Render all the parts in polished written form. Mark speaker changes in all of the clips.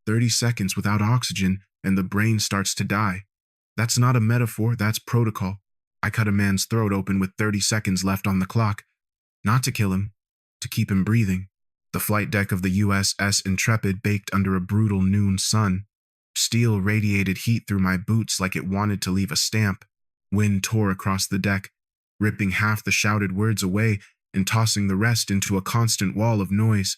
Speaker 1: 30 seconds without oxygen, and the brain starts to die. That's not a metaphor, that's protocol. I cut a man's throat open with 30 seconds left on the clock. Not to kill him, to keep him breathing. The flight deck of the USS Intrepid baked under a brutal noon sun. Steel radiated heat through my boots like it wanted to leave a stamp. Wind tore across the deck, ripping half the shouted words away and tossing the rest into a constant wall of noise.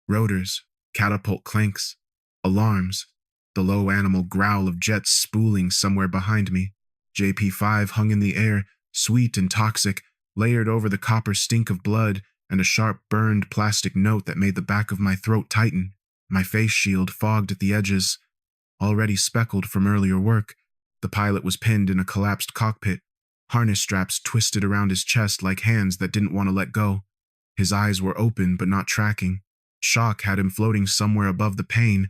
Speaker 1: Rotors, catapult clanks, alarms, the low animal growl of jets spooling somewhere behind me. JP-5 hung in the air, sweet and toxic, layered over the copper stink of blood and a sharp burned plastic note that made the back of my throat tighten. My face shield fogged at the edges, already speckled from earlier work. The pilot was pinned in a collapsed cockpit, harness straps twisted around his chest like hands that didn't want to let go. His eyes were open but not tracking. Shock had him floating somewhere above the pane,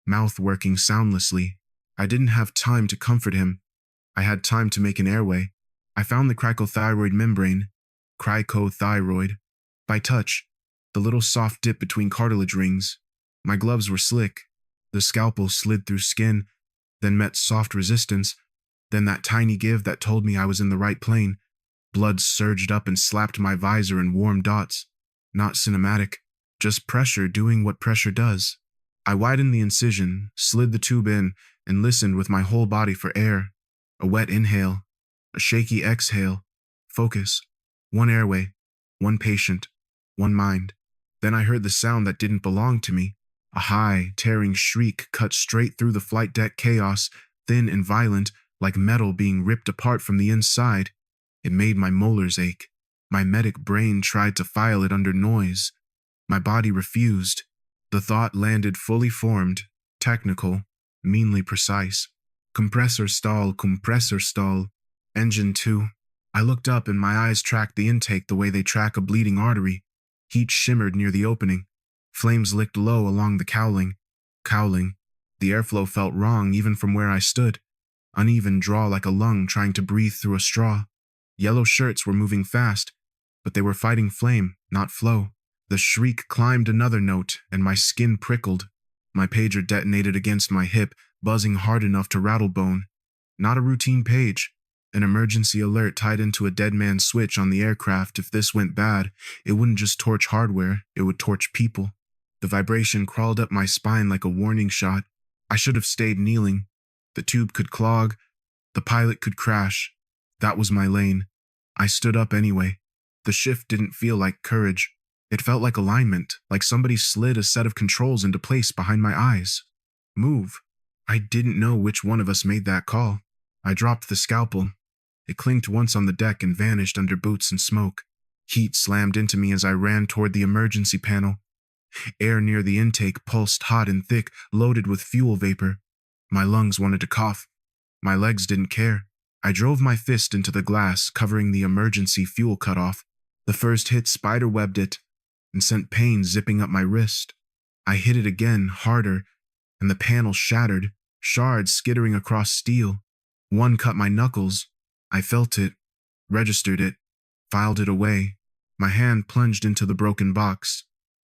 Speaker 1: mouth working soundlessly. I didn't have time to comfort him. I had time to make an airway. I found the cricothyroid membrane, cricothyroid, by touch, the little soft dip between cartilage rings. My gloves were slick. The scalpel slid through skin, then met soft resistance, then that tiny give that told me I was in the right plane. Blood surged up and slapped my visor in warm dots. Not cinematic, just pressure doing what pressure does. I widened the incision, slid the tube in, and listened with my whole body for air. A wet inhale, a shaky exhale. Focus. One airway, one patient, one mind. Then I heard the sound that didn't belong to me. A high, tearing shriek cut straight through the flight deck chaos, thin and violent, like metal being ripped apart from the inside. It made my molars ache. My medic brain tried to file it under noise. My body refused. The thought landed fully formed, technical, meanly precise. Compressor stall, engine 2. I looked up and my eyes tracked the intake the way they track a bleeding artery. Heat shimmered near the opening. Flames licked low along the cowling. The airflow felt wrong even from where I stood. Uneven draw like a lung trying to breathe through a straw. Yellow shirts were moving fast, but they were fighting flame, not flow. The shriek climbed another note, and my skin prickled. My pager detonated against my hip, buzzing hard enough to rattle bone. Not a routine page. An emergency alert tied into a dead man's switch on the aircraft. If this went bad, it wouldn't just torch hardware, it would torch people. The vibration crawled up my spine like a warning shot. I should have stayed kneeling. The tube could clog. The pilot could crash. That was my lane. I stood up anyway. The shift didn't feel like courage. It felt like alignment, like somebody slid a set of controls into place behind my eyes. Move. I didn't know which one of us made that call. I dropped the scalpel. It clinked once on the deck and vanished under boots and smoke. Heat slammed into me as I ran toward the emergency panel. Air near the intake pulsed hot and thick, loaded with fuel vapor. My lungs wanted to cough. My legs didn't care. I drove my fist into the glass, covering the emergency fuel cutoff. The first hit spiderwebbed it and sent pain zipping up my wrist. I hit it again, harder, and the panel shattered, shards skittering across steel. One cut my knuckles. I felt it, registered it, filed it away. My hand plunged into the broken box.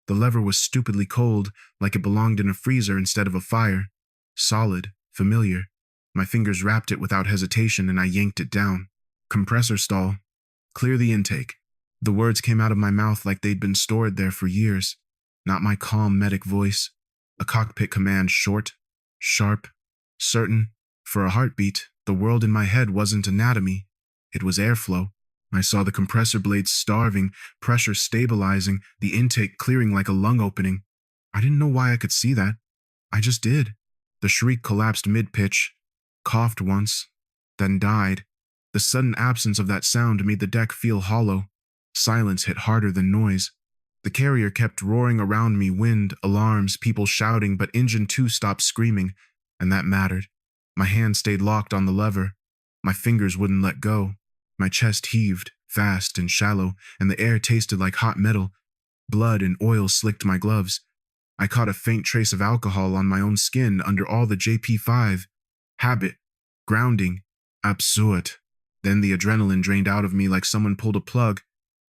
Speaker 1: The lever was stupidly cold, like it belonged in a freezer instead of a fire. Solid, familiar. My fingers wrapped it without hesitation and I yanked it down. Compressor stall. Clear the intake. The words came out of my mouth like they'd been stored there for years. Not my calm medic voice. A cockpit command, short, sharp, certain. For a heartbeat, the world in my head wasn't anatomy. It was airflow. I saw the compressor blades starving, pressure stabilizing, the intake clearing like a lung opening. I didn't know why I could see that. I just did. The shriek collapsed mid-pitch, coughed once, then died. The sudden absence of that sound made the deck feel hollow. Silence hit harder than noise. The carrier kept roaring around me, wind, alarms, people shouting, but Engine 2 stopped screaming, and that mattered. My hand stayed locked on the lever. My fingers wouldn't let go. My chest heaved, fast and shallow, and the air tasted like hot metal. Blood and oil slicked my gloves. I caught a faint trace of alcohol on my own skin under all the JP-5. Habit. Grounding. Absurd. Then the adrenaline drained out of me like someone pulled a plug.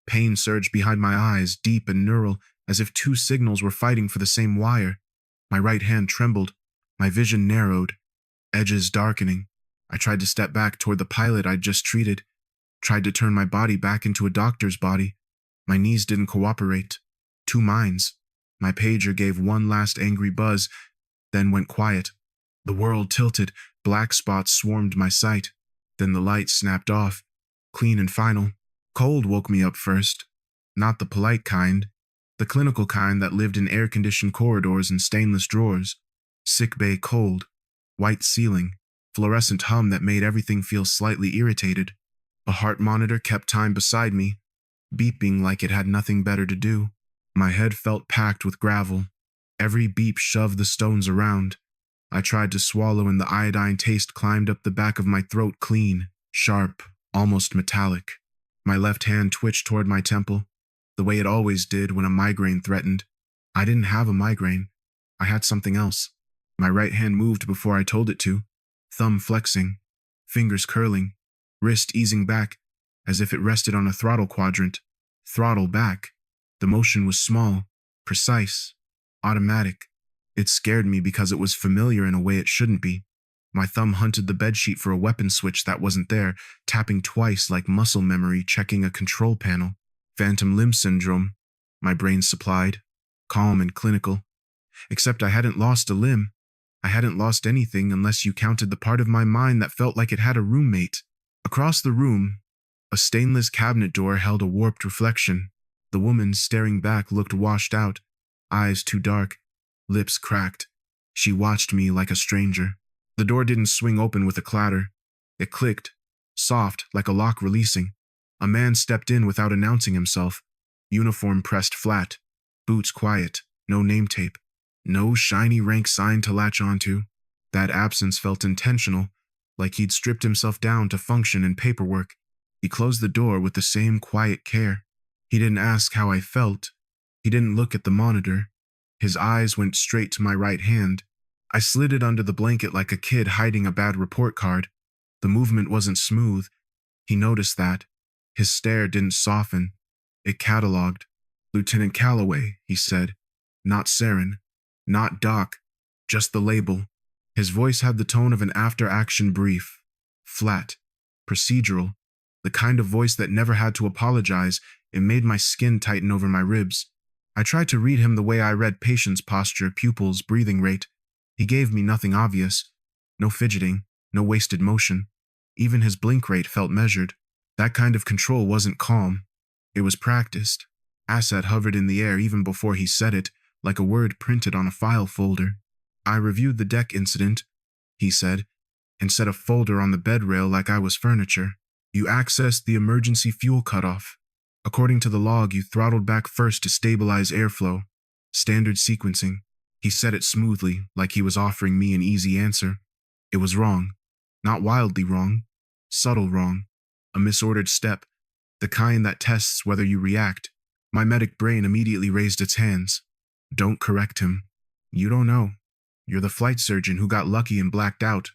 Speaker 1: Pain surged behind my eyes, deep and neural, as if two signals were fighting for the same wire. My right hand trembled. My vision narrowed, edges darkening. I tried to step back toward the pilot I'd just treated, tried to turn my body back into a doctor's body. My knees didn't cooperate. Two minds. My pager gave one last angry buzz, then went quiet. The world tilted, black spots swarmed my sight. Then the light snapped off, clean and final. Cold woke me up first. Not the polite kind, the clinical kind that lived in air-conditioned corridors and stainless drawers. Sickbay cold, white ceiling, fluorescent hum that made everything feel slightly irritated. A heart monitor kept time beside me, beeping like it had nothing better to do. My head felt packed with gravel. Every beep shoved the stones around. I tried to swallow and the iodine taste climbed up the back of my throat clean, sharp, almost metallic. My left hand twitched toward my temple, the way it always did when a migraine threatened. I didn't have a migraine. I had something else. My right hand moved before I told it to, thumb flexing, fingers curling, wrist easing back as if it rested on a throttle quadrant. Throttle back. The motion was small, precise, automatic. It scared me because it was familiar in a way it shouldn't be. My thumb hunted the bedsheet for a weapon switch that wasn't there, tapping twice like muscle memory checking a control panel. Phantom limb syndrome, my brain supplied, calm and clinical. Except I hadn't lost a limb. I hadn't lost anything unless you counted the part of my mind that felt like it had a roommate. Across the room, a stainless cabinet door held a warped reflection. The woman staring back looked washed out, eyes too dark, lips cracked. She watched me like a stranger. The door didn't swing open with a clatter. It clicked, soft like a lock releasing. A man stepped in without announcing himself, uniform pressed flat, boots quiet, no name tape, no shiny rank sign to latch onto. That absence felt intentional, like he'd stripped himself down to function in paperwork. He closed the door with the same quiet care. He didn't ask how I felt. He didn't look at the monitor. His eyes went straight to my right hand. I slid it under the blanket like a kid hiding a bad report card. The movement wasn't smooth. He noticed that. His stare didn't soften. It cataloged. Lieutenant Callaway, he said. Not Saren. Not Doc. Just the label. His voice had the tone of an after-action brief. Flat. Procedural. The kind of voice that never had to apologize. It made my skin tighten over my ribs. I tried to read him the way I read patients' posture, pupils, breathing rate. He gave me nothing obvious. No fidgeting, no wasted motion. Even his blink rate felt measured. That kind of control wasn't calm. It was practiced. Asset hovered in the air even before he said it, like a word printed on a file folder. I reviewed the deck incident, he said, and set a folder on the bed rail like I was furniture. You accessed the emergency fuel cutoff. According to the log, you throttled back first to stabilize airflow. Standard sequencing. He said it smoothly, like he was offering me an easy answer. It was wrong. Not wildly wrong. Subtle wrong. A misordered step. The kind that tests whether you react. My medic brain immediately raised its hands. Don't correct him. You don't know. You're the flight surgeon who got lucky and blacked out.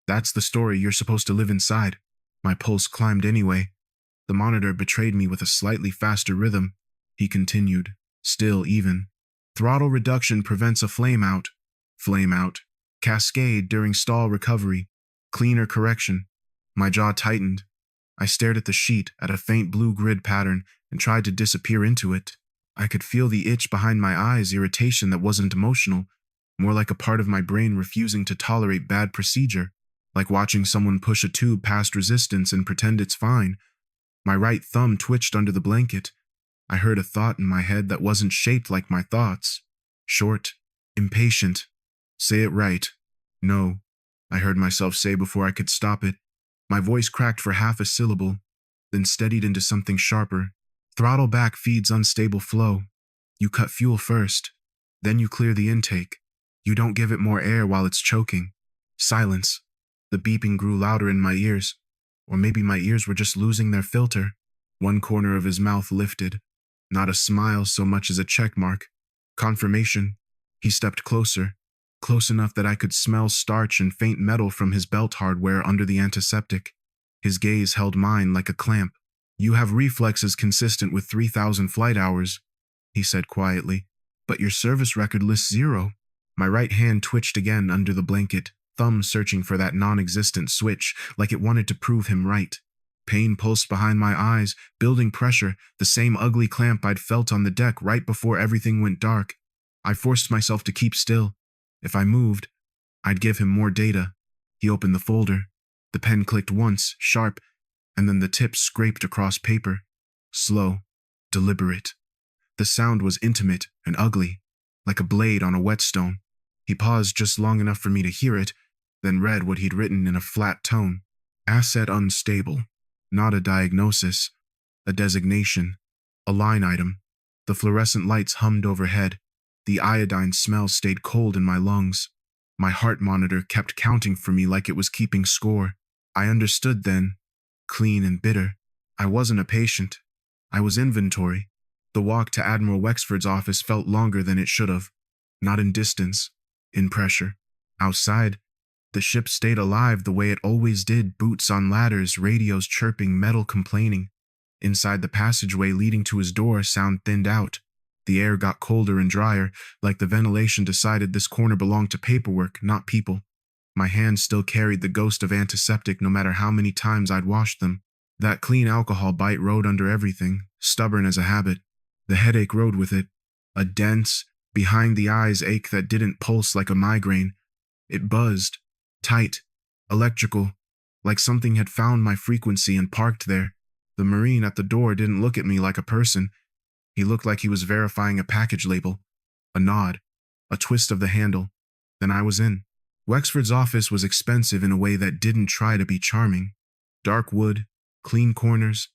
Speaker 1: That's the story you're supposed to live inside. My pulse climbed anyway. The monitor betrayed me with a slightly faster rhythm. He continued, still even. Throttle reduction prevents a flame out. Flame out. Cascade during stall recovery. Cleaner correction. My jaw tightened. I stared at the sheet, at a faint blue grid pattern, and tried to disappear into it. I could feel the itch behind my eyes, irritation that wasn't emotional, more like a part of my brain refusing to tolerate bad procedure, like watching someone push a tube past resistance and pretend it's fine. My right thumb twitched under the blanket. I heard a thought in my head that wasn't shaped like my thoughts. Short. Impatient. Say it right. No. I heard myself say before I could stop it. My voice cracked for half a syllable, then steadied into something sharper. Throttle back feeds unstable flow. You cut fuel first. Then you clear the intake. You don't give it more air while it's choking. Silence. The beeping grew louder in my ears. Or maybe my ears were just losing their filter. One corner of his mouth lifted. Not a smile so much as a check mark. Confirmation. He stepped closer. Close enough that I could smell starch and faint metal from his belt hardware under the antiseptic. His gaze held mine like a clamp. You have reflexes consistent with 3,000 flight hours, he said quietly. But your service record lists 0. My right hand twitched again under the blanket, thumb searching for that non-existent switch, like it wanted to prove him right. Pain pulsed behind my eyes, building pressure, the same ugly clamp I'd felt on the deck right before everything went dark. I forced myself to keep still. If I moved, I'd give him more data. He opened the folder. The pen clicked once, sharp, and then the tip scraped across paper. Slow, deliberate. The sound was intimate and ugly, like a blade on a whetstone. He paused just long enough for me to hear it, then read what he'd written in a flat tone. Asset unstable. Not a diagnosis. A designation. A line item. The fluorescent lights hummed overhead. The iodine smell stayed cold in my lungs. My heart monitor kept counting for me like it was keeping score. I understood then. Clean and bitter. I wasn't a patient. I was inventory. The walk to Admiral Wexford's office felt longer than it should have. Not in distance. In pressure. Outside, the ship stayed alive the way it always did, boots on ladders, radios chirping, metal complaining. Inside the passageway leading to his door, sound thinned out. The air got colder and drier, like the ventilation decided this corner belonged to paperwork, not people. My hands still carried the ghost of antiseptic no matter how many times I'd washed them. That clean alcohol bite rode under everything, stubborn as a habit. The headache rode with it. A dense, behind-the-eyes ache that didn't pulse like a migraine. It buzzed. Tight. Electrical. Like something had found my frequency and parked there. The Marine at the door didn't look at me like a person. He looked like he was verifying a package label. A nod. A twist of the handle. Then I was in. Wexford's office was expensive in a way that didn't try to be charming. Dark wood. Clean corners.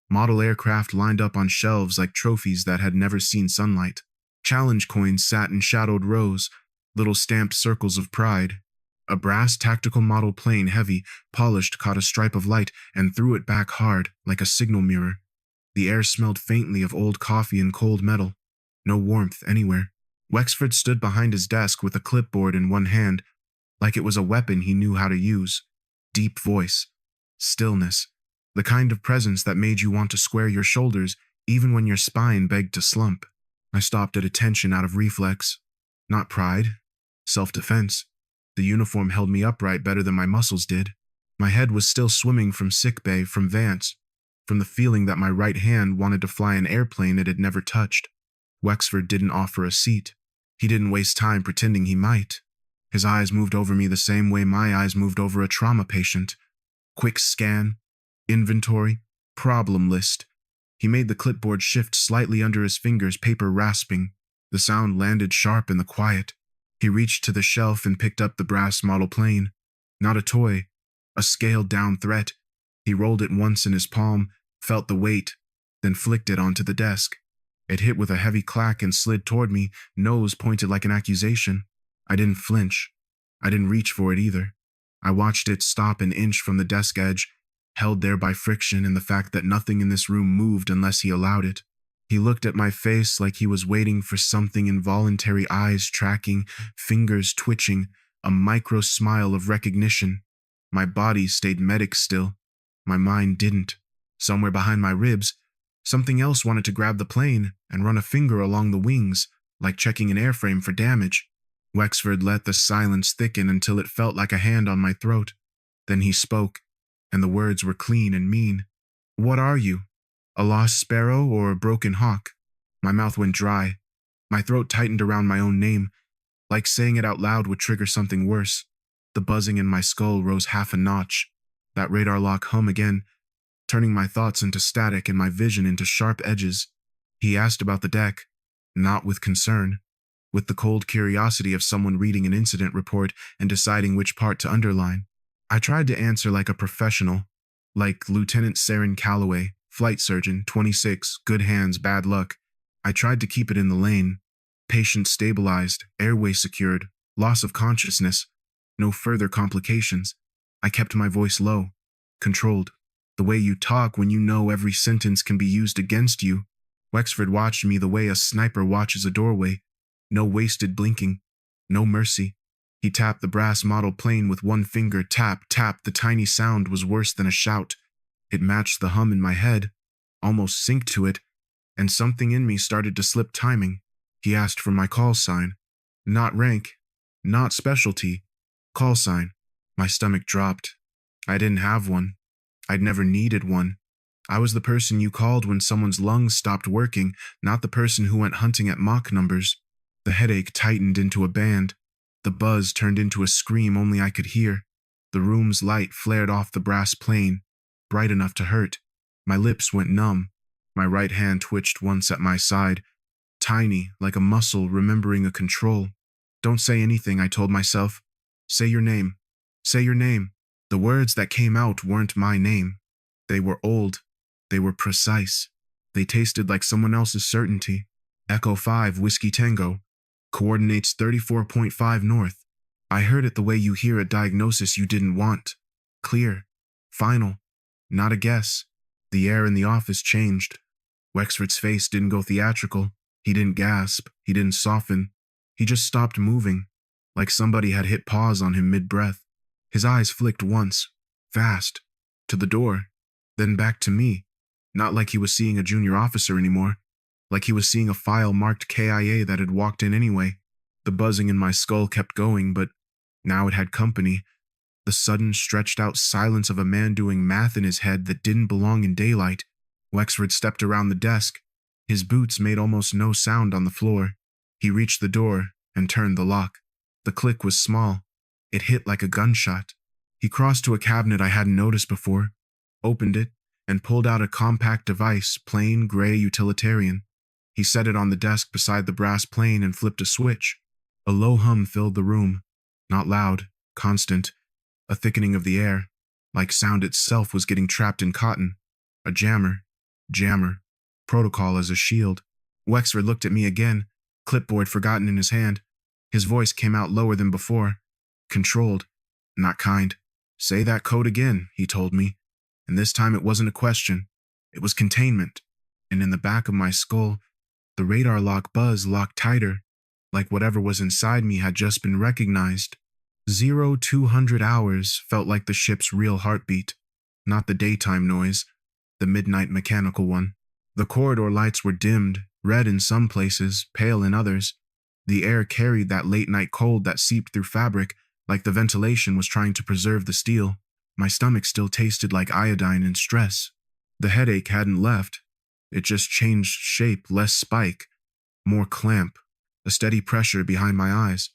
Speaker 1: Model aircraft lined up on shelves like trophies that had never seen sunlight. Challenge coins sat in shadowed rows, little stamped circles of pride. A brass tactical model plane, heavy, polished, caught a stripe of light and threw it back hard, like a signal mirror. The air smelled faintly of old coffee and cold metal. No warmth anywhere. Wexford stood behind his desk with a clipboard in one hand, like it was a weapon he knew how to use. Deep voice. Stillness. The kind of presence that made you want to square your shoulders even when your spine begged to slump. I stopped at attention out of reflex. Not pride. Self-defense. The uniform held me upright better than my muscles did. My head was still swimming from Sickbay, from Vance, from the feeling that my right hand wanted to fly an airplane it had never touched. Wexford didn't offer a seat. He didn't waste time pretending he might. His eyes moved over me the same way my eyes moved over a trauma patient. Quick scan. Inventory. Problem list. He made the clipboard shift slightly under his fingers, paper rasping. The sound landed sharp in the quiet. He reached to the shelf and picked up the brass model plane. Not a toy. A scaled-down threat. He rolled it once in his palm, felt the weight, then flicked it onto the desk. It hit with a heavy clack and slid toward me, nose pointed like an accusation. I didn't flinch. I didn't reach for it either. I watched it stop an inch from the desk edge, held there by friction and the fact that nothing in this room moved unless he allowed it. He looked at my face like he was waiting for something, involuntary eyes tracking, fingers twitching, a micro smile of recognition. My body stayed medic still. My mind didn't. Somewhere behind my ribs, something else wanted to grab the plane and run a finger along the wings, like checking an airframe for damage. Wexford let the silence thicken until it felt like a hand on my throat. Then he spoke, and the words were clean and mean. "What are you? A lost sparrow or a broken hawk?" My mouth went dry. My throat tightened around my own name, like saying it out loud would trigger something worse. The buzzing in my skull rose half a notch. That radar lock hum again, turning my thoughts into static and my vision into sharp edges. He asked about the deck, not with concern, with the cold curiosity of someone reading an incident report and deciding which part to underline. I tried to answer like a professional, like Lieutenant Saren Callaway, flight surgeon, 26, good hands, bad luck. I tried to keep it in the lane. Patient stabilized, airway secured, loss of consciousness, no further complications. I kept my voice low, controlled. The way you talk when you know every sentence can be used against you. Wexford watched me the way a sniper watches a doorway. No wasted blinking. No mercy. He tapped the brass model plane with one finger. Tap, tap. The tiny sound was worse than a shout. It matched the hum in my head, almost synced to it, and something in me started to slip timing. He asked for my call sign. Not rank. Not specialty. Call sign. My stomach dropped. I didn't have one. I'd never needed one. I was the person you called when someone's lungs stopped working, not the person who went hunting at mock numbers. The headache tightened into a band. The buzz turned into a scream only I could hear. The room's light flared off the brass plane, bright enough to hurt. My lips went numb. My right hand twitched once at my side, tiny, like a muscle remembering a control. Don't say anything, I told myself. Say your name. Say your name. The words that came out weren't my name. They were old. They were precise. They tasted like someone else's certainty. Echo 5 Whiskey Tango. Coordinates 34.5 north. I heard it the way you hear a diagnosis you didn't want. Clear. Final. Not a guess. The air in the office changed. Wexford's face didn't go theatrical. He didn't gasp. He didn't soften. He just stopped moving, like somebody had hit pause on him mid-breath. His eyes flicked once, fast, to the door, then back to me. Not like he was seeing a junior officer anymore, like he was seeing a file marked KIA that had walked in anyway. The buzzing in my skull kept going, but now it had company. The sudden, stretched-out silence of a man doing math in his head that didn't belong in daylight. Wexford stepped around the desk. His boots made almost no sound on the floor. He reached the door and turned the lock. The click was small. It hit like a gunshot. He crossed to a cabinet I hadn't noticed before, opened it, and pulled out a compact device, plain gray utilitarian. He set it on the desk beside the brass plane and flipped a switch. A low hum filled the room. Not loud, constant. A thickening of the air, like sound itself was getting trapped in cotton. A jammer. Protocol as a shield. Wexford looked at me again, clipboard forgotten in his hand. His voice came out lower than before. Controlled. Not kind. Say that code again, he told me. And this time it wasn't a question. It was containment. And in the back of my skull, the radar lock buzz locked tighter, like whatever was inside me had just been recognized. 0200 hours felt like the ship's real heartbeat, not the daytime noise, the midnight mechanical one. The corridor lights were dimmed, red in some places, pale in others. The air carried that late-night cold that seeped through fabric, like the ventilation was trying to preserve the steel. My stomach still tasted like iodine and stress. The headache hadn't left. It just changed shape, less spike, more clamp, a steady pressure behind my eyes,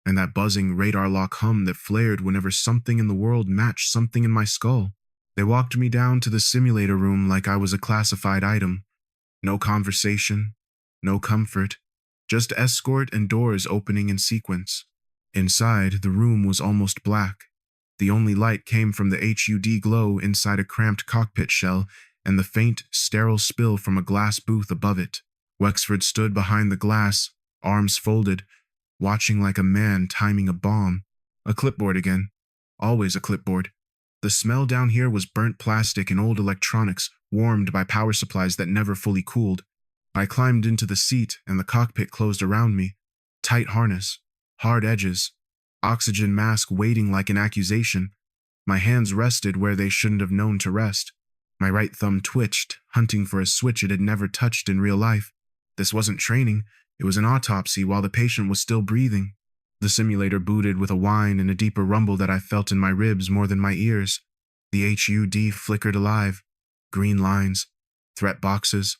Speaker 1: and that buzzing radar lock hum that flared whenever something in the world matched something in my skull. They walked me down to the simulator room like I was a classified item. No conversation, no comfort, just escort and doors opening in sequence. Inside, the room was almost black. The only light came from the HUD glow inside a cramped cockpit shell and the faint, sterile spill from a glass booth above it. Wexford stood behind the glass, arms folded, watching like a man timing a bomb. A clipboard again. Always a clipboard. The smell down here was burnt plastic and old electronics, warmed by power supplies that never fully cooled. I climbed into the seat and the cockpit closed around me. Tight harness, hard edges, oxygen mask waiting like an accusation. My hands rested where they shouldn't have known to rest. My right thumb twitched, hunting for a switch it had never touched in real life. This wasn't training, it was an autopsy while the patient was still breathing. The simulator booted with a whine and a deeper rumble that I felt in my ribs more than my ears. The HUD flickered alive. Green lines, threat boxes,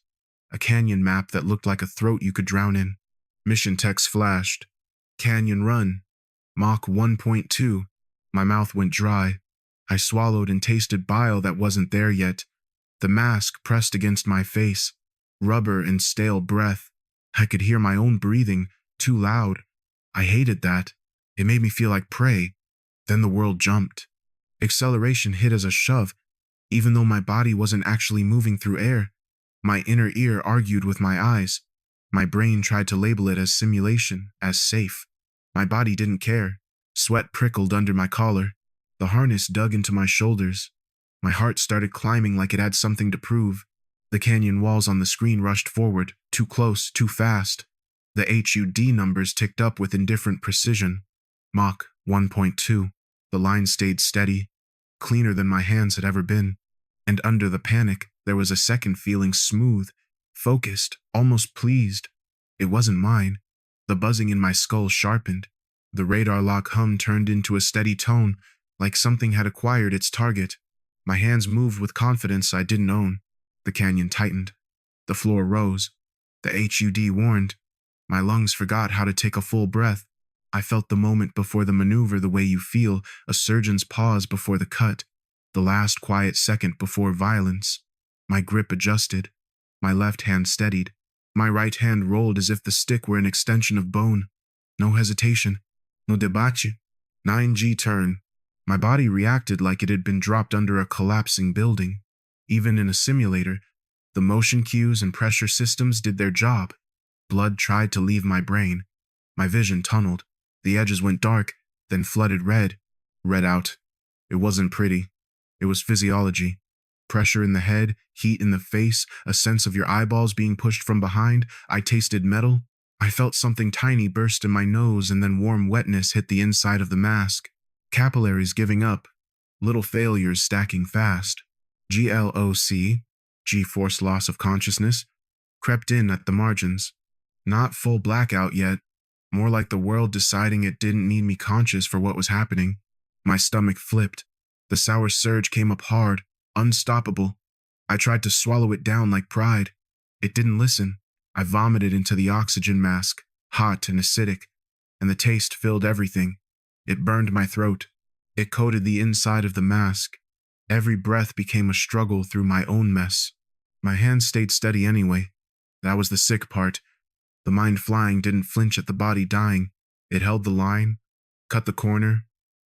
Speaker 1: a canyon map that looked like a throat you could drown in. Mission text flashed. Canyon run. Mach 1.2. My mouth went dry. I swallowed and tasted bile that wasn't there yet. The mask pressed against my face. Rubber and stale breath. I could hear my own breathing, too loud. I hated that. It made me feel like prey. Then the world jumped. Acceleration hit as a shove. Even though my body wasn't actually moving through air, my inner ear argued with my eyes. My brain tried to label it as simulation, as safe. My body didn't care. Sweat prickled under my collar. The harness dug into my shoulders. My heart started climbing like it had something to prove. The canyon walls on the screen rushed forward, too close, too fast. The HUD numbers ticked up with indifferent precision. Mach 1.2. The line stayed steady, cleaner than my hands had ever been. And under the panic, there was a second feeling smooth, focused, almost pleased. It wasn't mine. The buzzing in my skull sharpened. The radar lock hum turned into a steady tone, like something had acquired its target. My hands moved with confidence I didn't own. The canyon tightened. The floor rose. The HUD warned. My lungs forgot how to take a full breath. I felt the moment before the maneuver the way you feel a surgeon's pause before the cut, the last quiet second before violence. My grip adjusted. My left hand steadied. My right hand rolled as if the stick were an extension of bone. No hesitation. No debate. 9G turn. My body reacted like it had been dropped under a collapsing building. Even in a simulator, the motion cues and pressure systems did their job. Blood tried to leave my brain. My vision tunneled. The edges went dark, then flooded red. Red out. It wasn't pretty. It was physiology. Pressure in the head, heat in the face, a sense of your eyeballs being pushed from behind. I tasted metal. I felt something tiny burst in my nose and then warm wetness hit the inside of the mask. Capillaries giving up. Little failures stacking fast. GLOC, G-force loss of consciousness, crept in at the margins. Not full blackout yet. More like the world deciding it didn't need me conscious for what was happening. My stomach flipped. The sour surge came up hard, unstoppable. I tried to swallow it down like pride. It didn't listen. I vomited into the oxygen mask, hot and acidic, and the taste filled everything. It burned my throat. It coated the inside of the mask. Every breath became a struggle through my own mess. My hands stayed steady anyway. That was the sick part. The mind flying didn't flinch at the body dying. It held the line, cut the corner,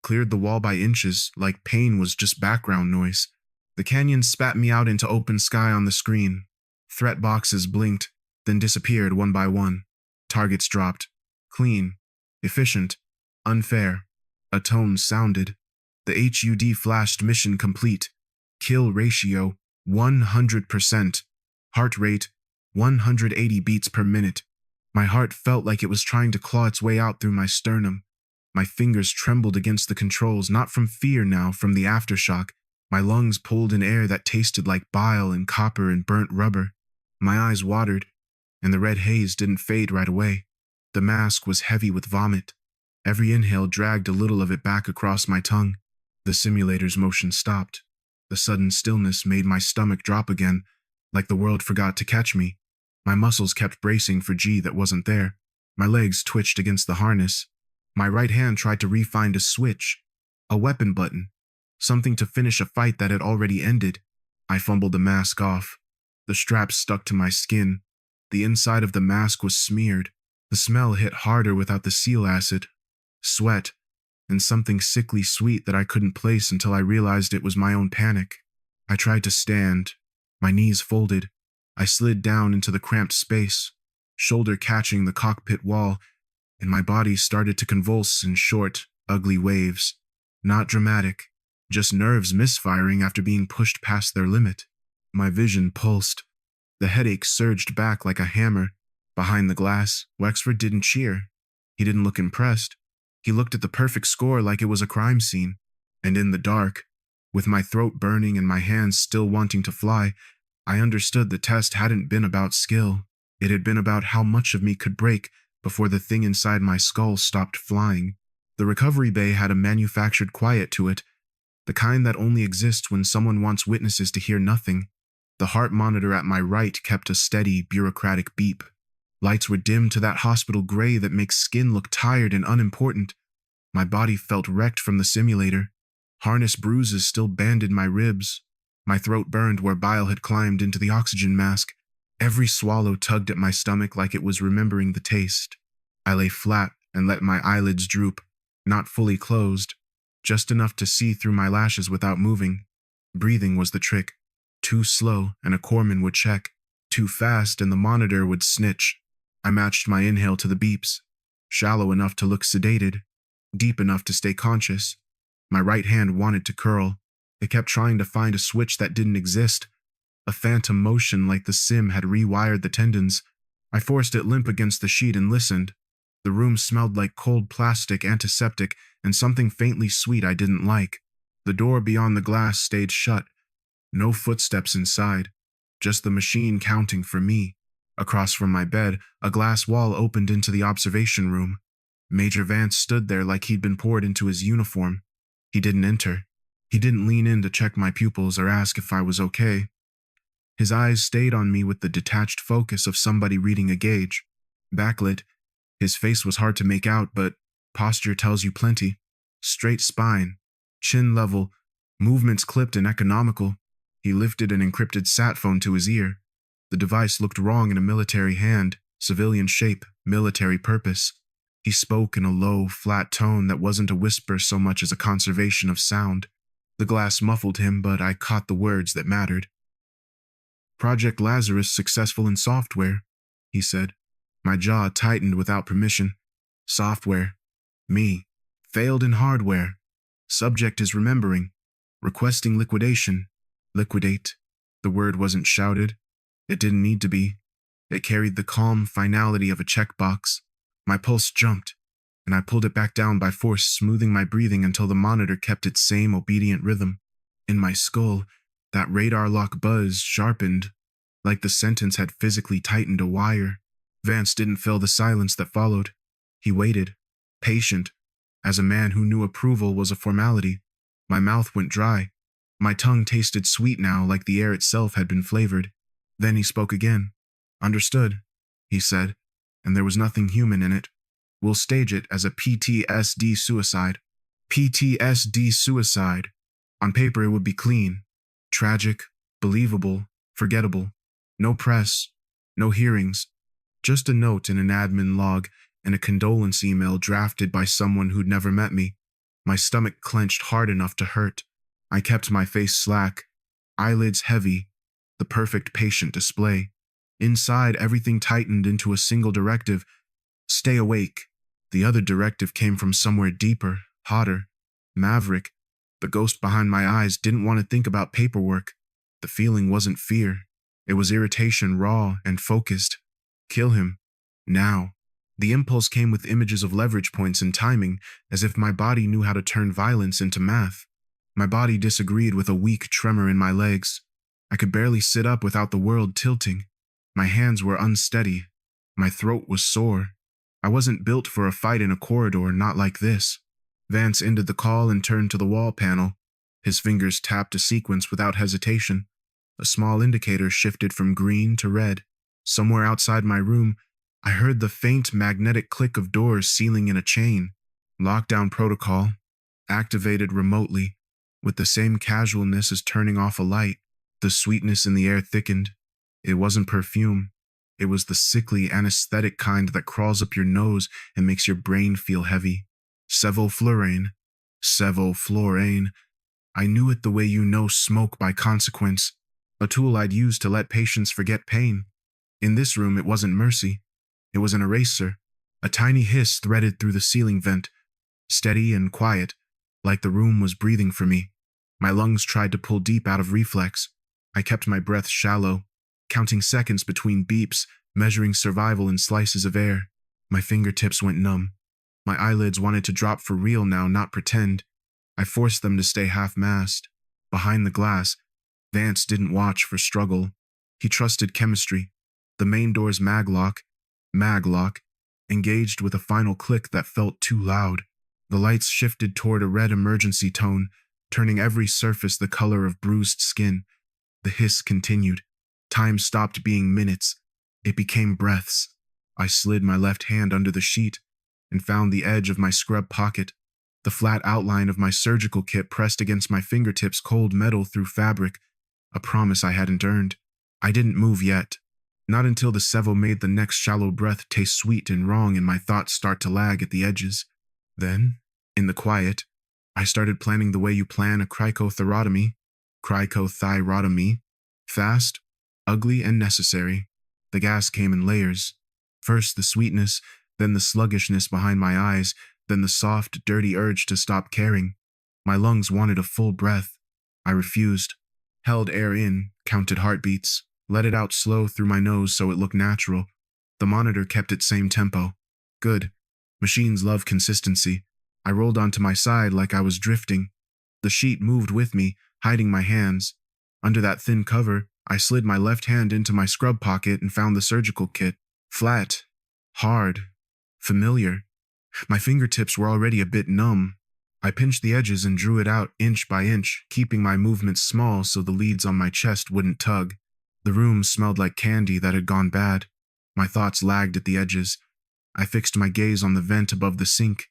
Speaker 1: cleared the wall by inches like pain was just background noise. The canyon spat me out into open sky on the screen. Threat boxes blinked, then disappeared one by one. Targets dropped. Clean. Efficient. Unfair. A tone sounded. The HUD flashed mission complete. Kill ratio 100%. Heart rate 180 beats per minute. My heart felt like it was trying to claw its way out through my sternum. My fingers trembled against the controls, not from fear now, from the aftershock. My lungs pulled in air that tasted like bile and copper and burnt rubber. My eyes watered, and the red haze didn't fade right away. The mask was heavy with vomit. Every inhale dragged a little of it back across my tongue. The simulator's motion stopped. The sudden stillness made my stomach drop again, like the world forgot to catch me. My muscles kept bracing for G that wasn't there. My legs twitched against the harness. My right hand tried to re-find a switch, a weapon button, something to finish a fight that had already ended. I fumbled the mask off. The straps stuck to my skin. The inside of the mask was smeared. The smell hit harder without the seal acid. Sweat, and something sickly sweet that I couldn't place until I realized it was my own panic. I tried to stand. My knees folded. I slid down into the cramped space, shoulder catching the cockpit wall, and my body started to convulse in short, ugly waves. Not dramatic, just nerves misfiring after being pushed past their limit. My vision pulsed. The headache surged back like a hammer. Behind the glass, Wexford didn't cheer. He didn't look impressed. He looked at the perfect score like it was a crime scene. And in the dark, with my throat burning and my hands still wanting to fly, I understood the test hadn't been about skill. It had been about how much of me could break before the thing inside my skull stopped flying. The recovery bay had a manufactured quiet to it, the kind that only exists when someone wants witnesses to hear nothing. The heart monitor at my right kept a steady, bureaucratic beep. Lights were dimmed to that hospital gray that makes skin look tired and unimportant. My body felt wrecked from the simulator. Harness bruises still banded my ribs. My throat burned where bile had climbed into the oxygen mask. Every swallow tugged at my stomach like it was remembering the taste. I lay flat and let my eyelids droop, not fully closed, just enough to see through my lashes without moving. Breathing was the trick. Too slow and a corpsman would check. Too fast and the monitor would snitch. I matched my inhale to the beeps. Shallow enough to look sedated. Deep enough to stay conscious. My right hand wanted to curl. It kept trying to find a switch that didn't exist. A phantom motion like the sim had rewired the tendons. I forced it limp against the sheet and listened. The room smelled like cold plastic, antiseptic, and something faintly sweet I didn't like. The door beyond the glass stayed shut. No footsteps inside. Just the machine counting for me. Across from my bed, a glass wall opened into the observation room. Major Vance stood there like he'd been poured into his uniform. He didn't enter. He didn't lean in to check my pupils or ask if I was okay. His eyes stayed on me with the detached focus of somebody reading a gauge. Backlit, his face was hard to make out, but posture tells you plenty. Straight spine, chin level, movements clipped and economical. He lifted an encrypted sat phone to his ear. The device looked wrong in a military hand, civilian shape, military purpose. He spoke in a low, flat tone that wasn't a whisper so much as a conservation of sound. The glass muffled him, but I caught the words that mattered. "Project Lazarus successful in software," he said. My jaw tightened without permission. Software. Me. Failed in hardware. Subject is remembering. Requesting liquidation. Liquidate. The word wasn't shouted. It didn't need to be. It carried the calm finality of a checkbox. My pulse jumped, and I pulled it back down by force, smoothing my breathing until the monitor kept its same obedient rhythm. In my skull, that radar lock buzz sharpened, like the sentence had physically tightened a wire. Vance didn't fill the silence that followed. He waited, patient, as a man who knew approval was a formality. My mouth went dry. My tongue tasted sweet now, like the air itself had been flavored. Then he spoke again. "Understood," he said, and there was nothing human in it. "We'll stage it as a PTSD suicide." PTSD suicide. On paper it would be clean. Tragic, believable, forgettable. No press, no hearings. Just a note in an admin log and a condolence email drafted by someone who'd never met me. My stomach clenched hard enough to hurt. I kept my face slack, eyelids heavy, the perfect patient display. Inside, everything tightened into a single directive: stay awake. The other directive came from somewhere deeper, hotter. Maverick, the ghost behind my eyes, didn't want to think about paperwork. The feeling wasn't fear. It was irritation, raw and focused. Kill him. Now. The impulse came with images of leverage points and timing, as if my body knew how to turn violence into math. My body disagreed with a weak tremor in my legs. I could barely sit up without the world tilting. My hands were unsteady. My throat was sore. I wasn't built for a fight in a corridor, not like this. Vance ended the call and turned to the wall panel. His fingers tapped a sequence without hesitation. A small indicator shifted from green to red. Somewhere outside my room, I heard the faint magnetic click of doors sealing in a chain. Lockdown protocol. Activated remotely, with the same casualness as turning off a light. The sweetness in the air thickened. It wasn't perfume. It was the sickly anesthetic kind that crawls up your nose and makes your brain feel heavy. Sevoflurane. Sevoflurane. I knew it the way you know smoke by consequence. A tool I'd use to let patients forget pain. In this room, it wasn't mercy. It was an eraser. A tiny hiss threaded through the ceiling vent. Steady and quiet, like the room was breathing for me. My lungs tried to pull deep out of reflex. I kept my breath shallow, counting seconds between beeps, measuring survival in slices of air. My fingertips went numb. My eyelids wanted to drop for real now, not pretend. I forced them to stay half-mast. Behind the glass, Vance didn't watch for struggle. He trusted chemistry. The main door's maglock, engaged with a final click that felt too loud. The lights shifted toward a red emergency tone, turning every surface the color of bruised skin. The hiss continued. Time stopped being minutes. It became breaths. I slid my left hand under the sheet and found the edge of my scrub pocket. The flat outline of my surgical kit pressed against my fingertips, cold metal through fabric, a promise I hadn't earned. I didn't move yet. Not until the Sevo made the next shallow breath taste sweet and wrong and my thoughts start to lag at the edges. Then, in the quiet, I started planning the way you plan a cricothyrotomy. Fast, ugly, and necessary. The gas came in layers. First the sweetness, then the sluggishness behind my eyes, then the soft, dirty urge to stop caring. My lungs wanted a full breath. I refused. Held air in, counted heartbeats, let it out slow through my nose so it looked natural. The monitor kept its same tempo. Good. Machines love consistency. I rolled onto my side like I was drifting. The sheet moved with me, hiding my hands. Under that thin cover, I slid my left hand into my scrub pocket and found the surgical kit. Flat. Hard. Familiar. My fingertips were already a bit numb. I pinched the edges and drew it out inch by inch, keeping my movements small so the leads on my chest wouldn't tug. The room smelled like candy that had gone bad. My thoughts lagged at the edges. I fixed my gaze on the vent above the sink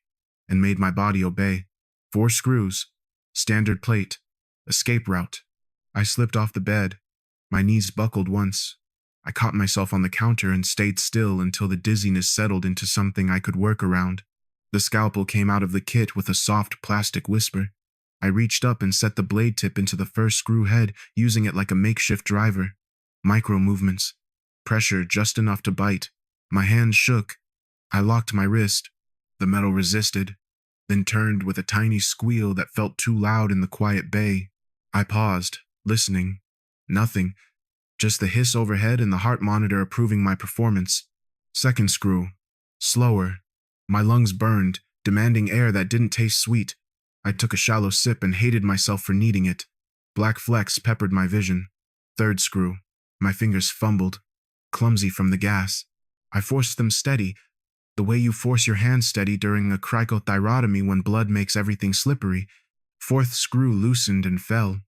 Speaker 1: and made my body obey. 4 screws, standard plate, escape route. I slipped off the bed. My knees buckled once. I caught myself on the counter and stayed still until the dizziness settled into something I could work around. The scalpel came out of the kit with a soft plastic whisper. I reached up and set the blade tip into the first screw head, using it like a makeshift driver. Micro movements. Pressure just enough to bite. My hands shook. I locked my wrist. The metal resisted, then turned with a tiny squeal that felt too loud in the quiet bay. I paused, listening. Nothing. Just the hiss overhead and the heart monitor approving my performance. Second screw. Slower. My lungs burned, demanding air that didn't taste sweet. I took a shallow sip and hated myself for needing it. Black flecks peppered my vision. Third screw. My fingers fumbled, clumsy from the gas. I forced them steady, the way you force your hand steady during a cricothyrotomy when blood makes everything slippery. Fourth screw loosened and fell.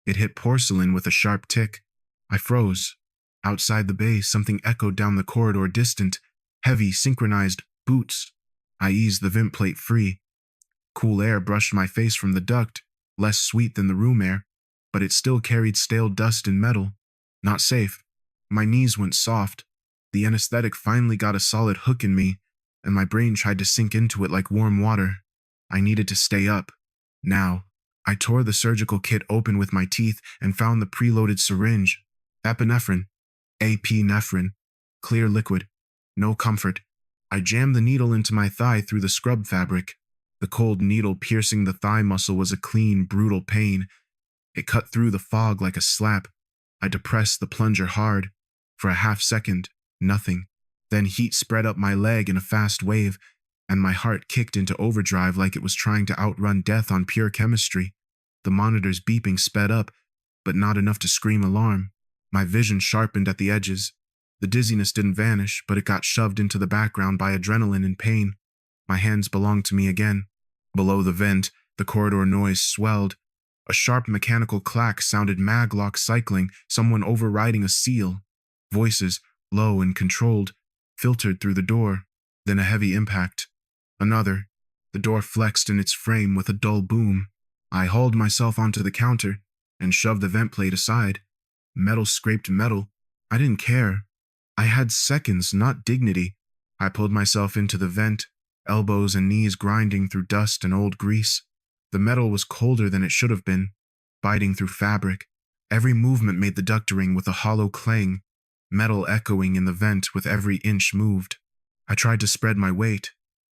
Speaker 1: It hit porcelain with a sharp tick. I froze. Outside the bay, something echoed down the corridor distant. Heavy, synchronized boots. I eased the vent plate free. Cool air brushed my face from the duct, less sweet than the room air, but it still carried stale dust and metal. Not safe. My knees went soft. The anesthetic finally got a solid hook in me, and my brain tried to sink into it like warm water. I needed to stay up. Now. I tore the surgical kit open with my teeth and found the preloaded syringe. Epinephrine. Epinephrine. Clear liquid. No comfort. I jammed the needle into my thigh through the scrub fabric. The cold needle piercing the thigh muscle was a clean, brutal pain. It cut through the fog like a slap. I depressed the plunger hard. For a half second, nothing. Then heat spread up my leg in a fast wave, and my heart kicked into overdrive like it was trying to outrun death on pure chemistry. The monitor's beeping sped up, but not enough to scream alarm. My vision sharpened at the edges. The dizziness didn't vanish, but it got shoved into the background by adrenaline and pain. My hands belonged to me again. Below the vent, the corridor noise swelled. A sharp mechanical clack sounded maglock cycling, someone overriding a seal. Voices, low and controlled, filtered through the door. Then a heavy impact. Another. The door flexed in its frame with a dull boom. I hauled myself onto the counter and shoved the vent plate aside. Metal scraped metal. I didn't care. I had seconds, not dignity. I pulled myself into the vent, elbows and knees grinding through dust and old grease. The metal was colder than it should have been, biting through fabric. Every movement made the duct ring with a hollow clang, metal echoing in the vent with every inch moved. I tried to spread my weight,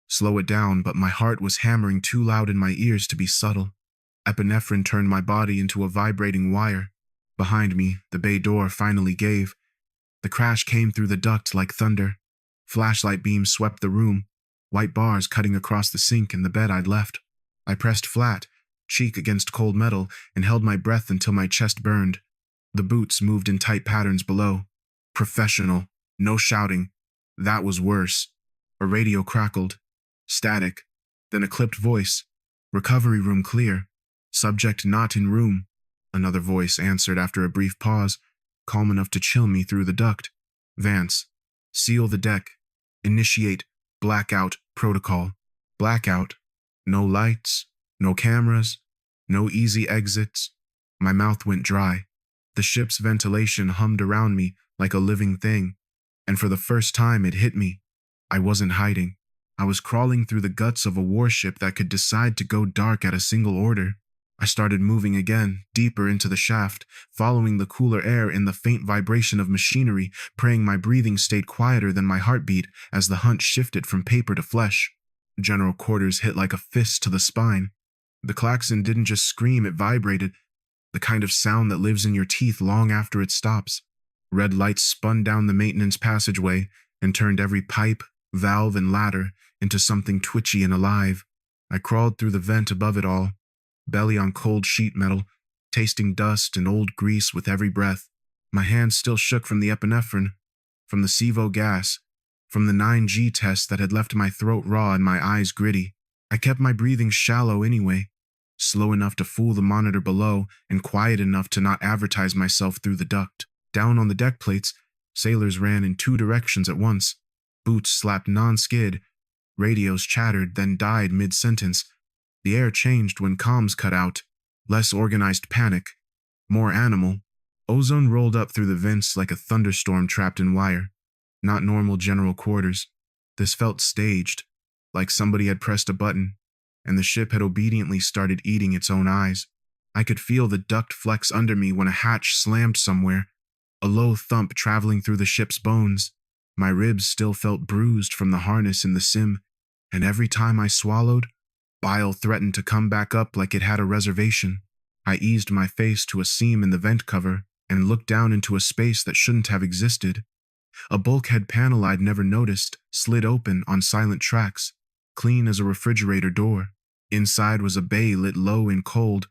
Speaker 1: slow it down, but my heart was hammering too loud in my ears to be subtle. Epinephrine turned my body into a vibrating wire. Behind me, the bay door finally gave. The crash came through the duct like thunder. Flashlight beams swept the room, white bars cutting across the sink and the bed I'd left. I pressed flat, cheek against cold metal, and held my breath until my chest burned. The boots moved in tight patterns below. Professional. No shouting. That was worse. A radio crackled. Static. Then a clipped voice. Recovery room clear. Subject not in room. Another voice answered after a brief pause, calm enough to chill me through the duct. Vance. Seal the deck. Initiate blackout protocol. Blackout. No lights. No cameras. No easy exits. My mouth went dry. The ship's ventilation hummed around me like a living thing, and for the first time it hit me. I wasn't hiding. I was crawling through the guts of a warship that could decide to go dark at a single order. I started moving again, deeper into the shaft, following the cooler air in the faint vibration of machinery, praying my breathing stayed quieter than my heartbeat as the hunt shifted from paper to flesh. General quarters hit like a fist to the spine. The klaxon didn't just scream, it vibrated, the kind of sound that lives in your teeth long after it stops. Red lights spun down the maintenance passageway and turned every pipe, valve, and ladder into something twitchy and alive. I crawled through the vent above it all, belly on cold sheet metal, tasting dust and old grease with every breath. My hands still shook from the epinephrine, from the Sevo gas, from the 9G test that had left my throat raw and my eyes gritty. I kept my breathing shallow anyway, slow enough to fool the monitor below and quiet enough to not advertise myself through the duct. Down on the deck plates, sailors ran in 2 directions at once. Boots slapped non-skid. Radios chattered, then died mid-sentence. The air changed when comms cut out. Less organized panic. More animal. Ozone rolled up through the vents like a thunderstorm trapped in wire. Not normal general quarters. This felt staged, like somebody had pressed a button, and the ship had obediently started eating its own eyes. I could feel the duct flex under me when a hatch slammed somewhere, a low thump traveling through the ship's bones. My ribs still felt bruised from the harness in the sim, and every time I swallowed, bile threatened to come back up like it had a reservation. I eased my face to a seam in the vent cover and looked down into a space that shouldn't have existed. A bulkhead panel I'd never noticed slid open on silent tracks, clean as a refrigerator door. Inside was a bay lit low and cold,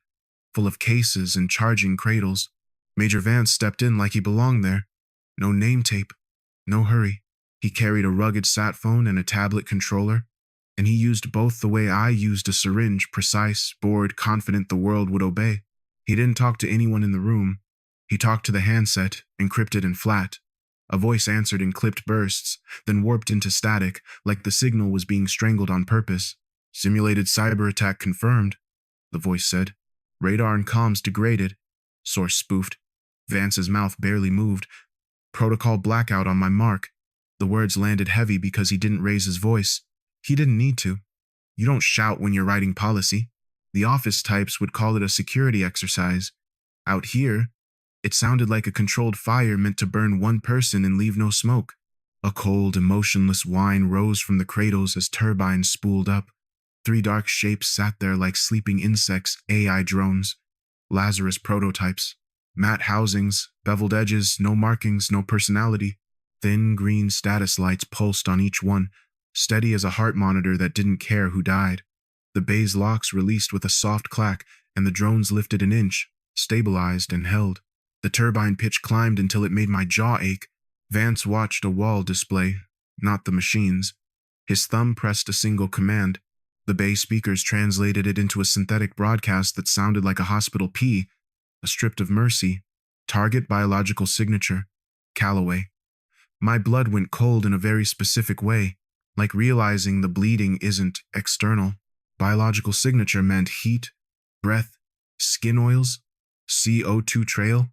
Speaker 1: full of cases and charging cradles. Major Vance stepped in like he belonged there. No name tape, no hurry. He carried a rugged sat phone and a tablet controller, and he used both the way I used a syringe, precise, bored, confident the world would obey. He didn't talk to anyone in the room. He talked to the handset, encrypted and flat. A voice answered in clipped bursts, then warped into static, like the signal was being strangled on purpose. "Simulated cyber attack confirmed," the voice said. "Radar and comms degraded," source spoofed. Vance's mouth barely moved. "Protocol blackout on my mark." The words landed heavy because he didn't raise his voice. He didn't need to. You don't shout when you're writing policy. The office types would call it a security exercise. Out here, it sounded like a controlled fire meant to burn one person and leave no smoke. A cold, emotionless whine rose from the cradles as turbines spooled up. 3 dark shapes sat there like sleeping insects, AI drones. Lazarus prototypes. Matte housings, beveled edges, no markings, no personality. Thin green status lights pulsed on each one, steady as a heart monitor that didn't care who died. The bay's locks released with a soft clack, and the drones lifted an inch, stabilized and held. The turbine pitch climbed until it made my jaw ache. Vance watched a wall display, not the machines. His thumb pressed a single command. The bay speakers translated it into a synthetic broadcast that sounded like a hospital P, a strip of mercy. Target biological signature. Callaway. My blood went cold in a very specific way, like realizing the bleeding isn't external. Biological signature meant heat, breath, skin oils, CO2 trail.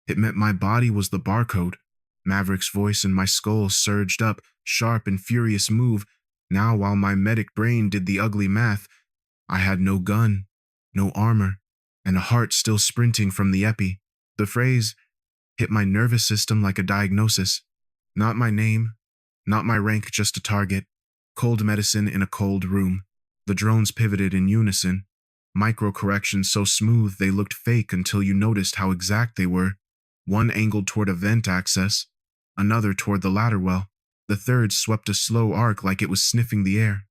Speaker 1: It meant my body was the barcode. Maverick's voice in my skull surged up, sharp and furious move. Now while my medic brain did the ugly math, I had no gun, no armor, and a heart still sprinting from the epi. The phrase hit my nervous system like a diagnosis. Not my name, not my rank, just a target. Cold medicine in a cold room. The drones pivoted in unison. Micro-corrections so smooth they looked fake until you noticed how exact they were. One angled toward a vent access, another toward the ladder well. The third swept a slow arc like it was sniffing the air.